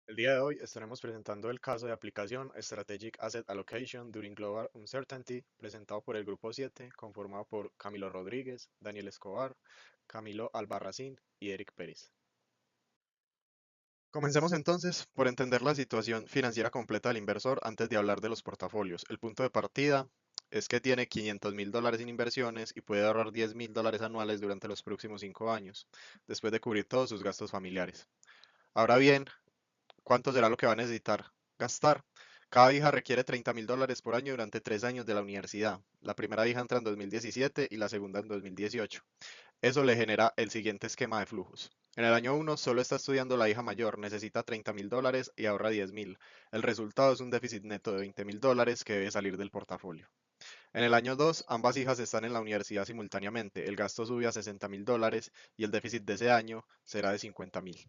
El día de hoy estaremos presentando el caso de aplicación Strategic Asset Allocation During Global Uncertainty, presentado por el Grupo 7, conformado por Camilo Rodríguez, Daniel Escobar, Camilo Albarracín y Eric Pérez. Comencemos entonces por entender la situación financiera completa del inversor antes de hablar de los portafolios. El punto de partida es que tiene $500,000 en inversiones y puede ahorrar $10,000 anuales durante los próximos 5 años, después de cubrir todos sus gastos familiares. Ahora bien, ¿cuánto será lo que va a necesitar gastar? Cada hija requiere $30,000 por año durante 3 años de la universidad. La primera hija entra en 2017 y la segunda en 2018. Eso le genera el siguiente esquema de flujos. En el año 1 solo está estudiando la hija mayor, necesita $30,000 y ahorra 10,000. El resultado es un déficit neto de $20,000 que debe salir del portafolio. En el año 2 ambas hijas están en la universidad simultáneamente. El gasto sube a $60,000 y el déficit de ese año será de 50,000.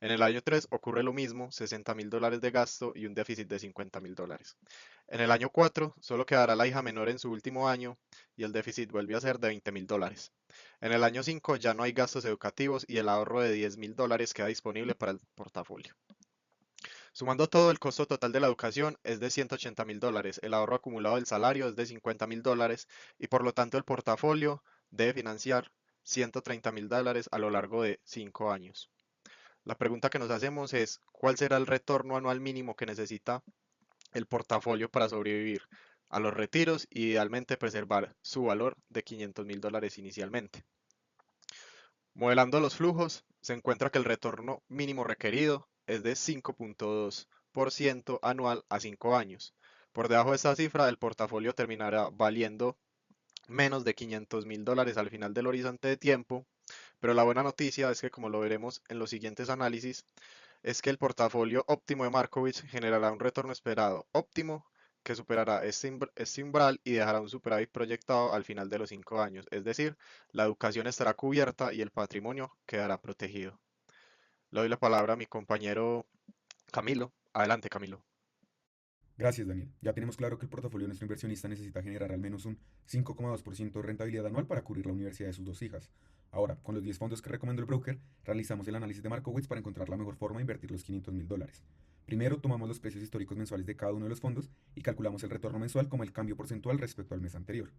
En el año 3 ocurre lo mismo, $60,000 de gasto y un déficit de $50,000. En el año 4 solo quedará la hija menor en su último año y el déficit vuelve a ser de $20,000. En el año 5 ya no hay gastos educativos y el ahorro de $10,000 queda disponible para el portafolio. Sumando todo, el costo total de la educación es de $180,000, el ahorro acumulado del salario es de $50,000 y por lo tanto el portafolio debe financiar $130,000 a lo largo de 5 años. La pregunta que nos hacemos es, ¿cuál será el retorno anual mínimo que necesita el portafolio para sobrevivir a los retiros y idealmente preservar su valor de $500,000 inicialmente? Modelando los flujos, se encuentra que el retorno mínimo requerido es de 5,2% anual a 5 años. Por debajo de esta cifra, el portafolio terminará valiendo menos de $500,000 al final del horizonte de tiempo, pero la buena noticia es que, como lo veremos en los siguientes análisis, es que el portafolio óptimo de Markowitz generará un retorno esperado óptimo que superará este umbral y dejará un superávit proyectado al final de los 5 años. Es decir, la educación estará cubierta y el patrimonio quedará protegido. Le doy la palabra a mi compañero Camilo. Adelante, Camilo. Gracias, Daniel. Ya tenemos claro que el portafolio de nuestro inversionista necesita generar al menos un 5,2% de rentabilidad anual para cubrir la universidad de sus dos hijas. Ahora, con los 10 fondos que recomendó el broker, realizamos el análisis de Markowitz para encontrar la mejor forma de invertir los $500,000. Primero, tomamos los precios históricos mensuales de cada uno de los fondos y calculamos el retorno mensual como el cambio porcentual respecto al mes anterior.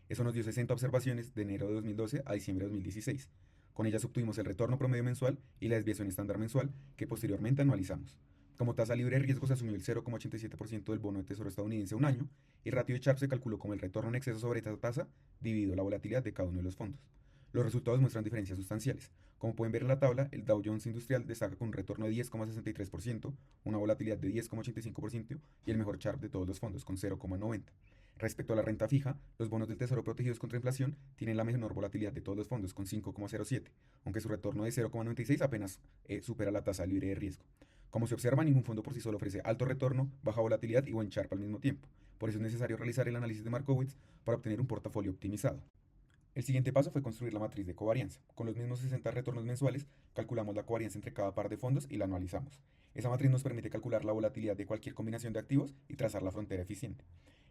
Eso nos dio 60 observaciones de enero de 2012 a diciembre de 2016. Con ellas obtuvimos el retorno promedio mensual y la desviación estándar mensual que posteriormente anualizamos. Como tasa libre de riesgo se asumió el 0,87% del bono de tesoro estadounidense a un año y ratio de Sharpe se calculó como el retorno en exceso sobre esta tasa dividido la volatilidad de cada uno de los fondos. Los resultados muestran diferencias sustanciales. Como pueden ver en la tabla, el Dow Jones Industrial destaca con un retorno de 10,63%, una volatilidad de 10,85% y el mejor Sharpe de todos los fondos con 0,90%. Respecto a la renta fija, los bonos del tesoro protegidos contra inflación tienen la menor volatilidad de todos los fondos con 5,07, aunque su retorno de 0,96 apenas supera la tasa libre de riesgo. Como se observa, ningún fondo por sí solo ofrece alto retorno, baja volatilidad y buen Sharpe al mismo tiempo. Por eso es necesario realizar el análisis de Markowitz para obtener un portafolio optimizado. El siguiente paso fue construir la matriz de covarianza. Con los mismos 60 retornos mensuales, calculamos la covarianza entre cada par de fondos y la anualizamos. Esa matriz nos permite calcular la volatilidad de cualquier combinación de activos y trazar la frontera eficiente.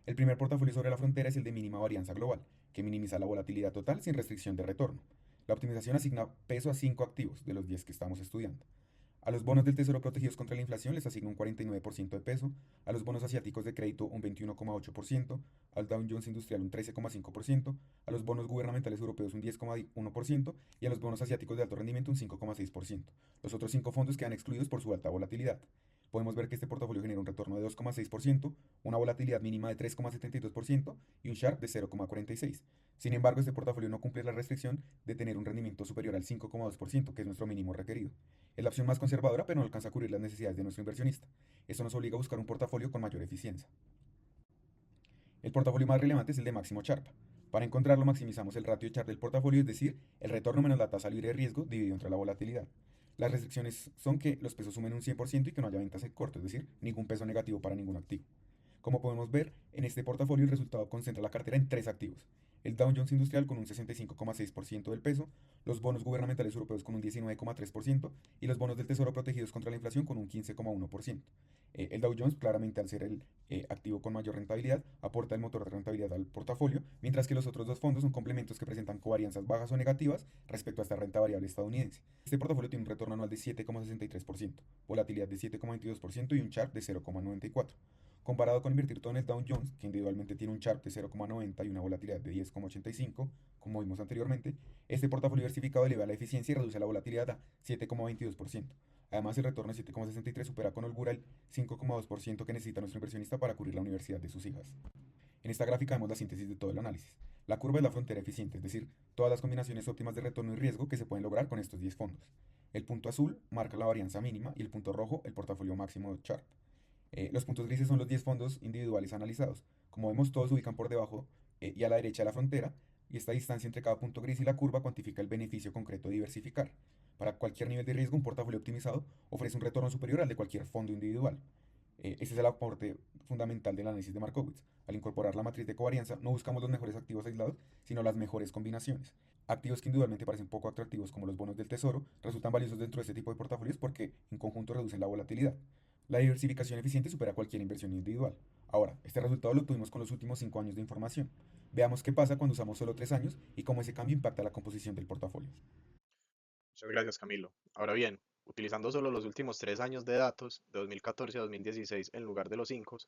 El primer portafolio sobre la frontera es el de mínima varianza global, que minimiza la volatilidad total sin restricción de retorno. La optimización asigna peso a 5 activos de los 10 que estamos estudiando. A los bonos del tesoro protegidos contra la inflación les asigna un 49% de peso, a los bonos asiáticos de crédito un 21,8%, al Dow Jones Industrial un 13,5%, a los bonos gubernamentales europeos un 10,1% y a los bonos asiáticos de alto rendimiento un 5,6%. Los otros 5 fondos quedan excluidos por su alta volatilidad. Podemos ver que este portafolio genera un retorno de 2,6%, una volatilidad mínima de 3,72% y un Sharpe de 0,46%. Sin embargo, este portafolio no cumple la restricción de tener un rendimiento superior al 5,2%, que es nuestro mínimo requerido. Es la opción más conservadora, pero no alcanza a cubrir las necesidades de nuestro inversionista. Esto nos obliga a buscar un portafolio con mayor eficiencia. El portafolio más relevante es el de máximo Sharpe. Para encontrarlo maximizamos el ratio de Sharpe del portafolio, es decir, el retorno menos la tasa libre de riesgo dividido entre la volatilidad. Las restricciones son que los pesos sumen un 100% y que no haya ventas en corto, es decir, ningún peso negativo para ningún activo. Como podemos ver, en este portafolio el resultado concentra la cartera en tres activos. El Dow Jones Industrial con un 65,6% del peso, los bonos gubernamentales europeos con un 19,3% y los bonos del tesoro protegidos contra la inflación con un 15,1%. El Dow Jones, claramente al ser el activo con mayor rentabilidad, aporta el motor de rentabilidad al portafolio, mientras que los otros dos fondos son complementos que presentan covarianzas bajas o negativas respecto a esta renta variable estadounidense. Este portafolio tiene un retorno anual de 7,63%, volatilidad de 7,22% y un Sharpe de 0,94%. Comparado con invertir todo en el Dow Jones, que individualmente tiene un Sharpe de 0,90 y una volatilidad de 10,85, como vimos anteriormente, este portafolio diversificado eleva la eficiencia y reduce la volatilidad a 7,22%. Además, el retorno de 7,63 supera con holgura el 5,2% que necesita nuestro inversionista para cubrir la universidad de sus hijas. En esta gráfica vemos la síntesis de todo el análisis. La curva es la frontera eficiente, es decir, todas las combinaciones óptimas de retorno y riesgo que se pueden lograr con estos 10 fondos. El punto azul marca la varianza mínima y el punto rojo el portafolio máximo de Sharpe. Los puntos grises son los 10 fondos individuales analizados. Como vemos, todos se ubican por debajo y a la derecha de la frontera, y esta distancia entre cada punto gris y la curva cuantifica el beneficio concreto de diversificar. Para cualquier nivel de riesgo, un portafolio optimizado ofrece un retorno superior al de cualquier fondo individual. Ese es el aporte fundamental del análisis de Markowitz. Al incorporar la matriz de covarianza, no buscamos los mejores activos aislados, sino las mejores combinaciones. Activos que individualmente parecen poco atractivos, como los bonos del tesoro, resultan valiosos dentro de este tipo de portafolios porque en conjunto reducen la volatilidad. La diversificación eficiente supera cualquier inversión individual. Ahora, este resultado lo obtuvimos con los últimos 5 años de información. Veamos qué pasa cuando usamos solo 3 años y cómo ese cambio impacta la composición del portafolio. Muchas gracias, Camilo. Ahora bien, utilizando solo los últimos 3 años de datos, de 2014 a 2016 en lugar de los 5,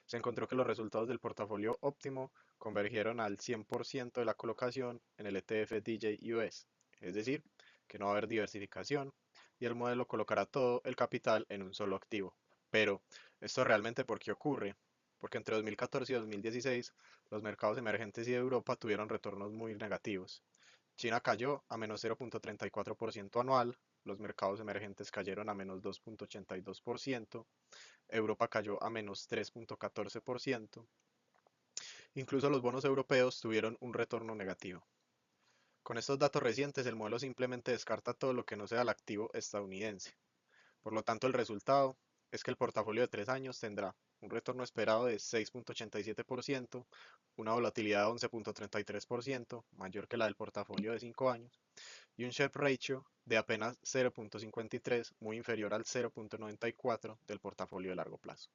se encontró que los resultados del portafolio óptimo convergieron al 100% de la colocación en el ETF DJ US, es decir, que no va a haber diversificación y el modelo colocará todo el capital en un solo activo. Pero, ¿esto realmente por qué ocurre? Porque entre 2014 y 2016 los mercados emergentes y de Europa tuvieron retornos muy negativos. China cayó a menos 0,34% anual, los mercados emergentes cayeron a menos 2,82%, Europa cayó a menos 3,14%, incluso los bonos europeos tuvieron un retorno negativo. Con estos datos recientes, el modelo simplemente descarta todo lo que no sea el activo estadounidense. Por lo tanto, el resultado es que el portafolio de 3 años tendrá un retorno esperado de 6,87%, una volatilidad de 11,33%, mayor que la del portafolio de 5 años, y un Sharpe Ratio de apenas 0,53, muy inferior al 0,94 del portafolio de largo plazo.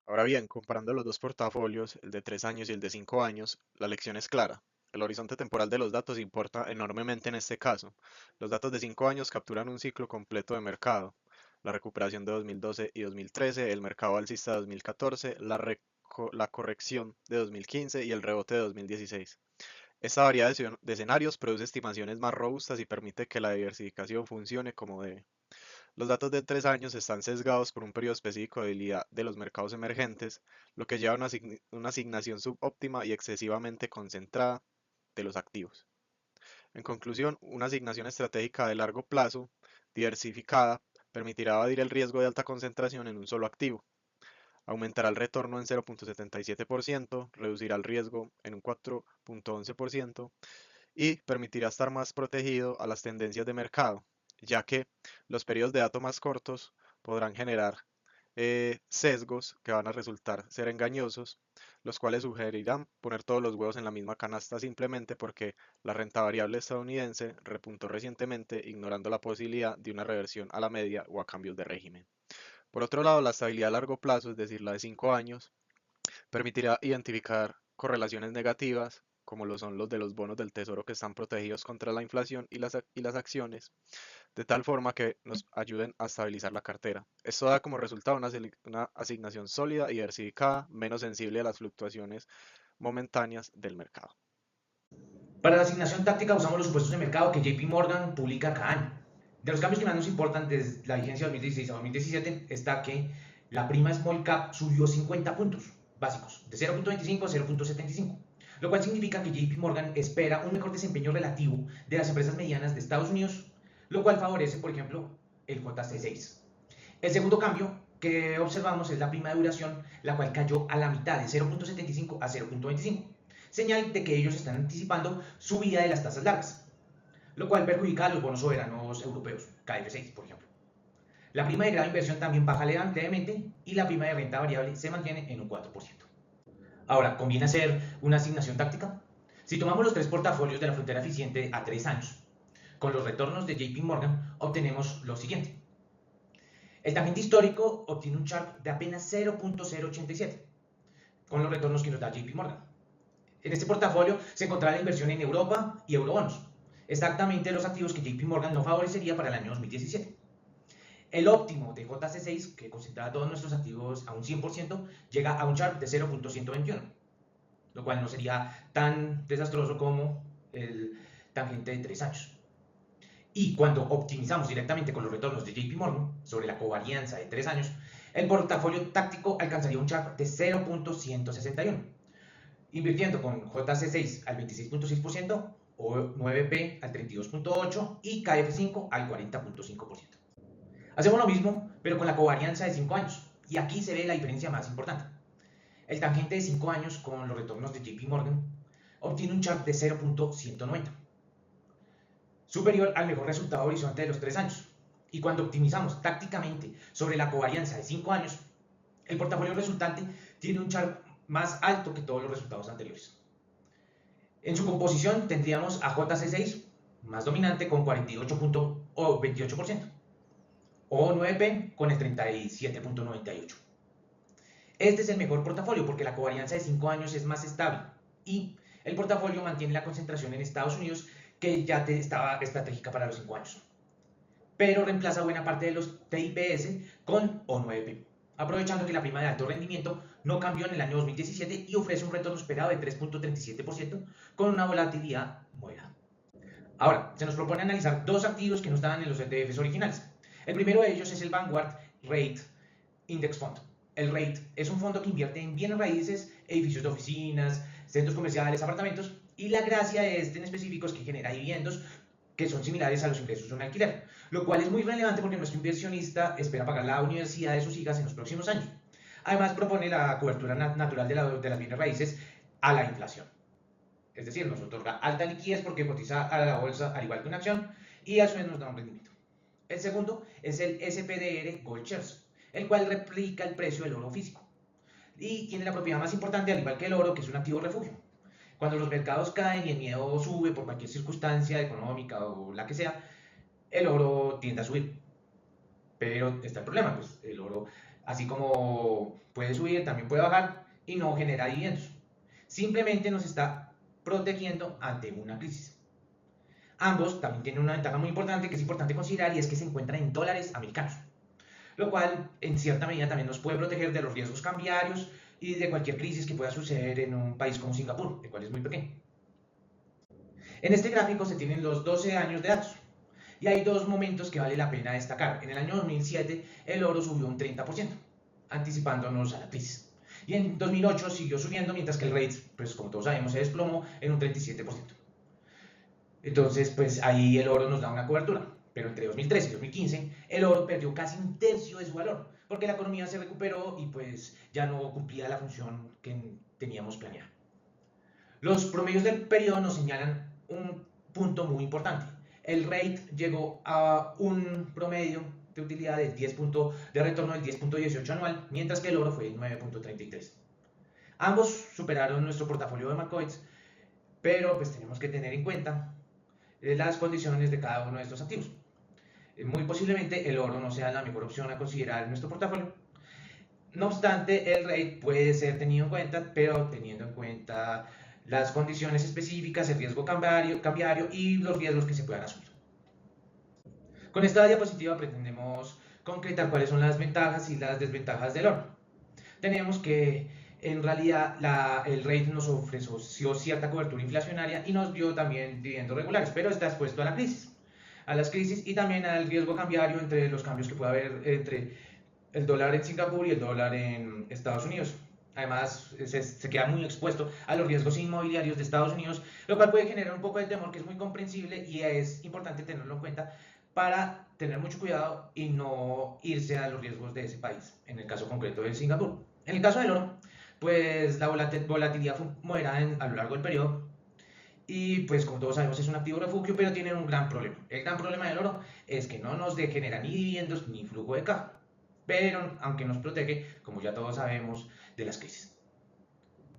Ahora bien, comparando los dos portafolios, el de 3 años y el de 5 años, la lección es clara. El horizonte temporal de los datos importa enormemente en este caso. Los datos de 5 años capturan un ciclo completo de mercado. La recuperación de 2012 y 2013, el mercado alcista de 2014, la corrección de 2015 y el rebote de 2016. Esta variedad de escenarios produce estimaciones más robustas y permite que la diversificación funcione como debe. Los datos de 3 años están sesgados por un periodo específico de debilidad de los mercados emergentes, lo que lleva a una asignación subóptima y excesivamente concentrada de los activos. En conclusión, una asignación estratégica de largo plazo, diversificada, permitirá evadir el riesgo de alta concentración en un solo activo. Aumentará el retorno en 0,77%, reducirá el riesgo en un 4,11% y permitirá estar más protegido a las tendencias de mercado, ya que los periodos de datos más cortos podrán generar sesgos que van a resultar ser engañosos, los cuales sugerirán poner todos los huevos en la misma canasta simplemente porque la renta variable estadounidense repuntó recientemente, ignorando la posibilidad de una reversión a la media o a cambios de régimen. Por otro lado, la estabilidad a largo plazo, es decir, la de 5 años, permitirá identificar correlaciones negativas, como lo son los de los bonos del tesoro que están protegidos contra la inflación y las acciones, de tal forma que nos ayuden a estabilizar la cartera. Esto da como resultado una asignación sólida y diversificada, menos sensible a las fluctuaciones momentáneas del mercado. Para la asignación táctica usamos los supuestos de mercado que JP Morgan publica cada año. De los cambios que más nos importan desde la vigencia de 2016 a 2017 está que la prima Small Cap subió 50 puntos básicos, de 0.25 a 0.75, lo cual significa que JP Morgan espera un mejor desempeño relativo de las empresas medianas de Estados Unidos, lo cual favorece, por ejemplo, el JC6. El segundo cambio que observamos es la prima de duración, la cual cayó a la mitad, de 0.75 a 0.25, señal de que ellos están anticipando subida de las tasas largas, lo cual perjudica a los bonos soberanos europeos, KF6 por ejemplo. La prima de grado de inversión también baja levemente y la prima de renta variable se mantiene en un 4%. Ahora, ¿conviene hacer una asignación táctica? Si tomamos los tres portafolios de la frontera eficiente a 3 años, con los retornos de JP Morgan obtenemos lo siguiente. El tangente histórico obtiene un Sharpe de apenas 0.087, con los retornos que nos da JP Morgan. En este portafolio se encontrará la inversión en Europa y eurobonos, exactamente los activos que JP Morgan no favorecería para el año 2017. El óptimo de JC6, que concentra todos nuestros activos a un 100%, llega a un Sharpe de 0.121, lo cual no sería tan desastroso como el tangente de 3 años. Y cuando optimizamos directamente con los retornos de JP Morgan sobre la covarianza de 3 años, el portafolio táctico alcanzaría un Sharpe de 0.161, invirtiendo con JC6 al 26.6%, o 9P al 32.8% y KF5 al 40.5%. Hacemos lo mismo, pero con la covarianza de 5 años, y aquí se ve la diferencia más importante. El tangente de 5 años con los retornos de JP Morgan obtiene un Sharpe de 0.190, superior al mejor resultado horizonte de los 3 años. Y cuando optimizamos tácticamente sobre la covarianza de 5 años, el portafolio resultante tiene un Sharpe más alto que todos los resultados anteriores. En su composición tendríamos a JC6 más dominante con 48.28%, o 9P con el 37.98%. Este es el mejor portafolio porque la covarianza de 5 años es más estable y el portafolio mantiene la concentración en Estados Unidos, que ya estaba estratégica para los 5 años, pero reemplaza buena parte de los TIPS con O9P, aprovechando que la prima de alto rendimiento no cambió en el año 2017 y ofrece un retorno esperado de 3.37% con una volatilidad moderada. Ahora, se nos propone analizar dos activos que no estaban en los ETFs originales. El primero de ellos es el Vanguard Rate Index Fund. El REIT es un fondo que invierte en bienes raíces, edificios de oficinas, centros comerciales, apartamentos, y la gracia de este en específico es que genera dividendos que son similares a los ingresos de un alquiler, lo cual es muy relevante porque nuestro inversionista espera pagar la universidad de sus hijas en los próximos años. Además, propone la cobertura natural de las bienes raíces a la inflación. Es decir, nos otorga alta liquidez porque cotiza a la bolsa al igual que una acción y a su vez nos da un rendimiento. El segundo es el SPDR Gold Shares, el cual replica el precio del oro físico y tiene la propiedad más importante, al igual que el oro, que es un activo refugio. Cuando los mercados caen y el miedo sube por cualquier circunstancia económica o la que sea, el oro tiende a subir. Pero está el problema, pues el oro, así como puede subir, también puede bajar y no genera dividendos. Simplemente nos está protegiendo ante una crisis. Ambos también tienen una ventaja muy importante que es importante considerar, y es que se encuentran en dólares americanos, lo cual en cierta medida también nos puede proteger de los riesgos cambiarios y de cualquier crisis que pueda suceder en un país como Singapur, el cual es muy pequeño. En este gráfico se tienen los 12 años de datos y hay dos momentos que vale la pena destacar. En el año 2007 el oro subió un 30%, anticipándonos a la crisis. Y en 2008 siguió subiendo, mientras que el rate, pues como todos sabemos, se desplomó en un 37%. Entonces, pues ahí el oro nos da una cobertura. Pero entre 2013 y 2015 el oro perdió casi un tercio de su valor, porque la economía se recuperó y pues ya no cumplía la función que teníamos planeada. Los promedios del periodo nos señalan un punto muy importante. El rate llegó a un promedio de utilidad de retorno del 10.18 anual, mientras que el oro fue 9.33. Ambos superaron nuestro portafolio de Markowitz, pero pues tenemos que tener en cuenta las condiciones de cada uno de estos activos. Muy posiblemente el oro no sea la mejor opción a considerar en nuestro portafolio. No obstante, el rate puede ser tenido en cuenta, pero teniendo en cuenta las condiciones específicas, el riesgo cambiario y los riesgos que se puedan asumir. Con esta diapositiva pretendemos concretar cuáles son las ventajas y las desventajas del oro. Tenemos que en realidad el rate nos ofreció cierta cobertura inflacionaria y nos dio también dividendos regulares, pero está expuesto a las crisis y también al riesgo cambiario entre los cambios que puede haber entre el dólar en Singapur y el dólar en Estados Unidos. Además, se queda muy expuesto a los riesgos inmobiliarios de Estados Unidos, lo cual puede generar un poco de temor, que es muy comprensible y es importante tenerlo en cuenta para tener mucho cuidado y no irse a los riesgos de ese país, en el caso concreto de Singapur. En el caso del oro, pues la volatilidad fue moderada a lo largo del periodo y pues como todos sabemos es un activo refugio, pero tiene un gran problema. El gran problema del oro es que no nos genera ni dividendos ni flujo de caja, pero aunque nos protege, como ya todos sabemos, de las crisis,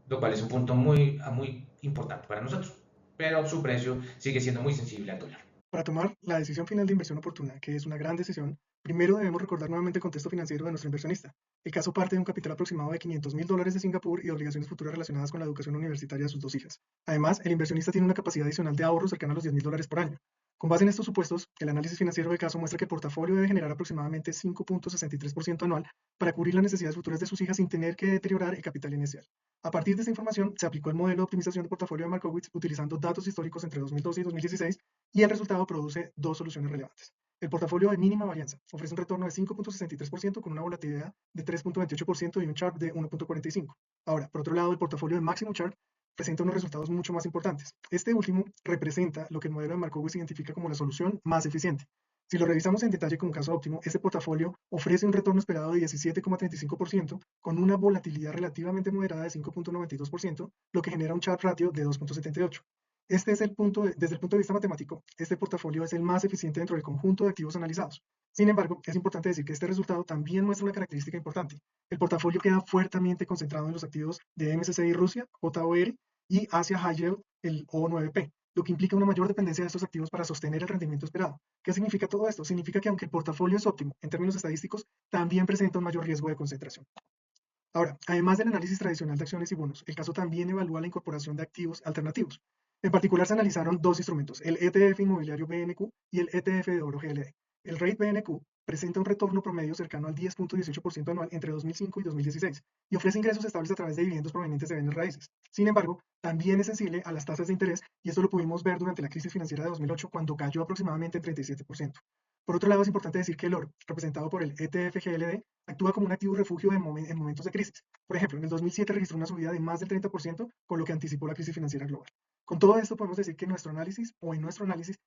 lo cual es un punto muy importante para nosotros, pero su precio sigue siendo muy sensible al dólar. Para tomar la decisión final de inversión oportuna, que es una gran decisión, Primero debemos recordar nuevamente el contexto financiero de nuestro inversionista. El caso parte de un capital aproximado de $500.000 de Singapur y obligaciones futuras relacionadas con la educación universitaria de sus dos hijas. Además, el inversionista tiene una capacidad adicional de ahorro cercana a los $10.000 por año. Con base en estos supuestos, el análisis financiero del caso muestra que el portafolio debe generar aproximadamente 5.63% anual para cubrir las necesidades futuras de sus hijas sin tener que deteriorar el capital inicial. A partir de esta información, se aplicó el modelo de optimización de portafolio de Markowitz utilizando datos históricos entre 2012 y 2016 y el resultado produce dos soluciones relevantes. El portafolio de mínima varianza ofrece un retorno de 5.63% con una volatilidad de 3.28% y un Sharpe de 1.45. Ahora, por otro lado, el portafolio de máximo Sharpe presenta unos resultados mucho más importantes. Este último representa lo que el modelo de Markowitz identifica como la solución más eficiente. Si lo revisamos en detalle como caso óptimo, este portafolio ofrece un retorno esperado de 17.35% con una volatilidad relativamente moderada de 5.92%, lo que genera un Sharpe ratio de 2.78. Este es el punto, desde el punto de vista matemático, este portafolio es el más eficiente dentro del conjunto de activos analizados. Sin embargo, es importante decir que este resultado también muestra una característica importante. El portafolio queda fuertemente concentrado en los activos de MSCI Rusia, JOR, y Asia High Yield, el O9P, lo que implica una mayor dependencia de estos activos para sostener el rendimiento esperado. ¿Qué significa todo esto? Significa que aunque el portafolio es óptimo en términos estadísticos, también presenta un mayor riesgo de concentración. Ahora, además del análisis tradicional de acciones y bonos, el caso también evalúa la incorporación de activos alternativos. En particular, se analizaron dos instrumentos, el ETF inmobiliario BNQ y el ETF de oro GLD. El rate BNQ presenta un retorno promedio cercano al 10.18% anual entre 2005 y 2016 y ofrece ingresos estables a través de dividendos provenientes de bienes raíces. Sin embargo, también es sensible a las tasas de interés y esto lo pudimos ver durante la crisis financiera de 2008 cuando cayó aproximadamente en 37%. Por otro lado, es importante decir que el oro, representado por el ETF GLD, actúa como un activo refugio en momentos de crisis. Por ejemplo, en el 2007 registró una subida de más del 30%, con lo que anticipó la crisis financiera global. Con todo esto podemos decir que en nuestro análisis,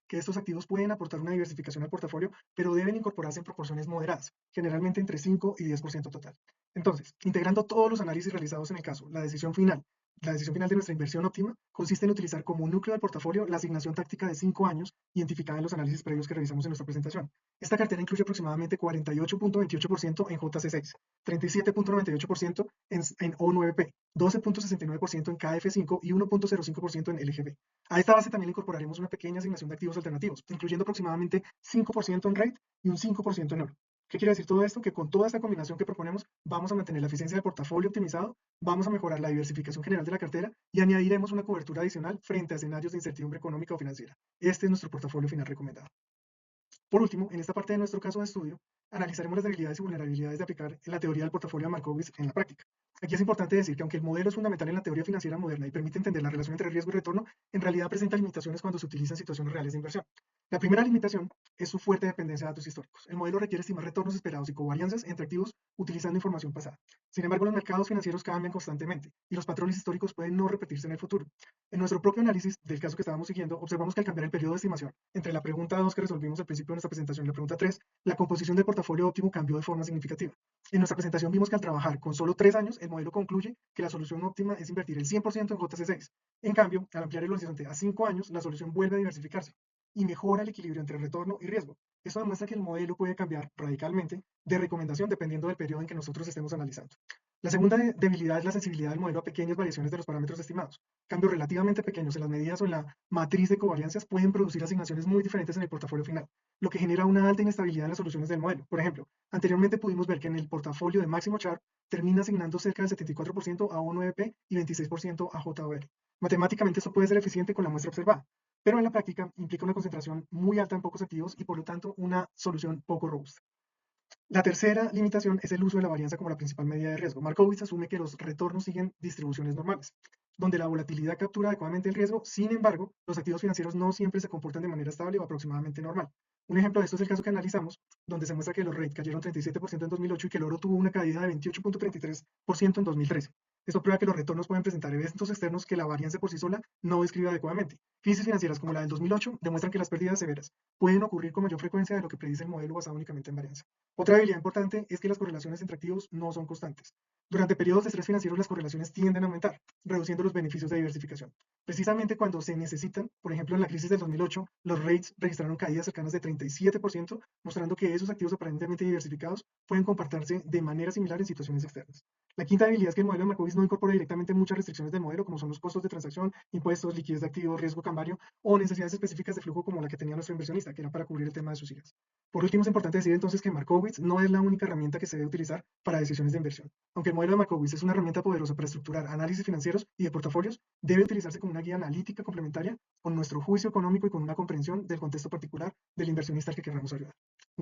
que estos activos pueden aportar una diversificación al portafolio, pero deben incorporarse en proporciones moderadas, generalmente entre 5 y 10% total. Entonces, integrando todos los análisis realizados en el caso, la decisión final de nuestra inversión óptima consiste en utilizar como núcleo del portafolio la asignación táctica de 5 años identificada en los análisis previos que revisamos en nuestra presentación. Esta cartera incluye aproximadamente 48.28% en JC6, 37.98% en O9P, 12.69% en KF5 y 1.05% en LGB. A esta base también le incorporaremos una pequeña asignación de activos alternativos, incluyendo aproximadamente 5% en REIT y un 5% en oro. ¿Qué quiere decir todo esto? Que con toda esta combinación que proponemos vamos a mantener la eficiencia del portafolio optimizado, vamos a mejorar la diversificación general de la cartera y añadiremos una cobertura adicional frente a escenarios de incertidumbre económica o financiera. Este es nuestro portafolio final recomendado. Por último, en esta parte de nuestro caso de estudio, analizaremos las debilidades y vulnerabilidades de aplicar la teoría del portafolio de Markowitz en la práctica. Aquí es importante decir que aunque el modelo es fundamental en la teoría financiera moderna y permite entender la relación entre riesgo y retorno, en realidad presenta limitaciones cuando se utiliza en situaciones reales de inversión. La primera limitación es su fuerte dependencia de datos históricos. El modelo requiere estimar retornos esperados y covarianzas entre activos utilizando información pasada. Sin embargo, los mercados financieros cambian constantemente y los patrones históricos pueden no repetirse en el futuro. En nuestro propio análisis del caso que estábamos siguiendo, observamos que al cambiar el periodo de estimación entre la pregunta 2 que resolvimos al principio de nuestra presentación y la pregunta 3, la composición del portafolio óptimo cambió de forma significativa. En nuestra presentación vimos que al trabajar con solo 3 años, el modelo concluye que la solución óptima es invertir el 100% en JC6. En cambio, al ampliar el horizonte a 5 años, la solución vuelve a diversificarse y mejora el equilibrio entre retorno y riesgo. Esto demuestra que el modelo puede cambiar radicalmente de recomendación dependiendo del periodo en que nosotros estemos analizando. La segunda debilidad es la sensibilidad del modelo a pequeñas variaciones de los parámetros estimados. Cambios relativamente pequeños en las medidas o en la matriz de covarianzas pueden producir asignaciones muy diferentes en el portafolio final, lo que genera una alta inestabilidad en las soluciones del modelo. Por ejemplo, anteriormente pudimos ver que en el portafolio de máximo Sharpe termina asignando cerca del 74% a O9P y 26% a JOR. Matemáticamente esto puede ser eficiente con la muestra observada, pero en la práctica implica una concentración muy alta en pocos activos y por lo tanto una solución poco robusta. La tercera limitación es el uso de la varianza como la principal medida de riesgo. Markowitz asume que los retornos siguen distribuciones normales, donde la volatilidad captura adecuadamente el riesgo. Sin embargo, los activos financieros no siempre se comportan de manera estable o aproximadamente normal. Un ejemplo de esto es el caso que analizamos, donde se muestra que los rates cayeron 37% en 2008 y que el oro tuvo una caída de 28.33% en 2013. Esto prueba que los retornos pueden presentar eventos externos que la varianza por sí sola no describe adecuadamente. Crisis financieras como la del 2008 demuestran que las pérdidas severas pueden ocurrir con mayor frecuencia de lo que predice el modelo basado únicamente en varianza. Otra debilidad importante es que las correlaciones entre activos no son constantes. Durante periodos de estrés financiero las correlaciones tienden a aumentar, reduciendo los beneficios de diversificación. Precisamente cuando se necesitan, por ejemplo en la crisis del 2008, los rates registraron caídas cercanas de 37%, mostrando que esos activos aparentemente diversificados pueden comportarse de manera similar en situaciones externas. La quinta debilidad es que el modelo de Markowitz no incorpora directamente muchas restricciones del modelo, como son los costos de transacción, impuestos, liquidez de activos, riesgo cambiario o necesidades específicas de flujo como la que tenía nuestro inversionista, que era para cubrir el tema de sus hijas. Por último, es importante decir entonces que Markowitz no es la única herramienta que se debe utilizar para decisiones de inversión. Aunque el modelo de Markowitz es una herramienta poderosa para estructurar análisis financieros y de portafolios, debe utilizarse como una guía analítica complementaria con nuestro juicio económico y con una comprensión del contexto particular del inversionista al que queramos ayudar.